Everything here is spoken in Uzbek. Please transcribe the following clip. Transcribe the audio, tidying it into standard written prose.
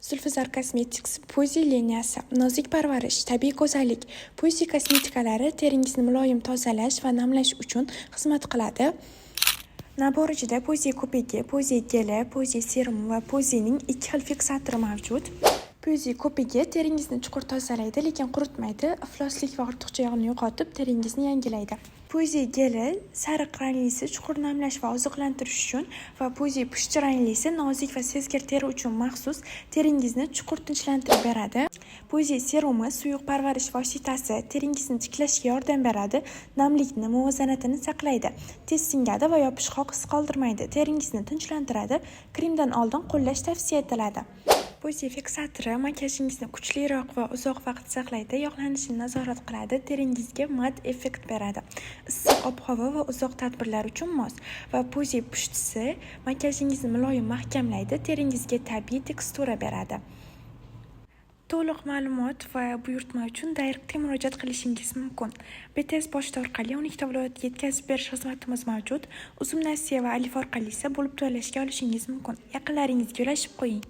Zulfizar Cosmetics Pozi liniyasi. Nozik parvarish, tabiiy go'zallik. Pozi kosmetikalari teringizni muloyim tozalash va namlash uchun xizmat qiladi. Nabor ichida Pozi ko'pigi, Pozi geli, Pozi serum va Pozining 2 xil fiksatori mavjud. Pozi ko'pigi teringizni chuqur tozalaydi, lekin quritmaydi. Ifloslik va ortiqcha yog'ni yo'qotib, teringizni yangilaydi. Pozi geli sariq ranglisi chuqur namlash va oziqlantirish uchun va Pozi pushti ranglisi nozik va sezgir teri uchun maxsus teringizni chuqur tinchlantirib beradi. Pozi serumi suyuq parvarish vositasi teringizni tiklashga yordam beradi, namlikni muvozanatini saqlaydi, tez singadi va yopishqoq his qoldirmaydi, teringizni tinchlantiradi. Kremdan oldin qo'llash tavsiya etiladi. Pozi fiksatori makiyajingizni kuchliroq va uzoq vaqt saqlaydi, yog'lanishini nazorat qiladi, teringizga mat effekt beradi. Issiq ob-havo va uzoq tadbirlar uchun mos va Pozi pushtisi makiyajingizni muloyim mahkamlaydi, teringizga tabiiy tekstura beradi. To'liq ma'lumot va buyurtma uchun Directga murojaat qilishingiz mumkin. BTS pochta orqali 12 ta viloyatga yetkazib berish xizmatimiz mavjud. Uzum Nasiya va Alif orqali esa bo'lib to'lashga olishingiz mumkin. Yaqinlaringizga ulashib qo'ying.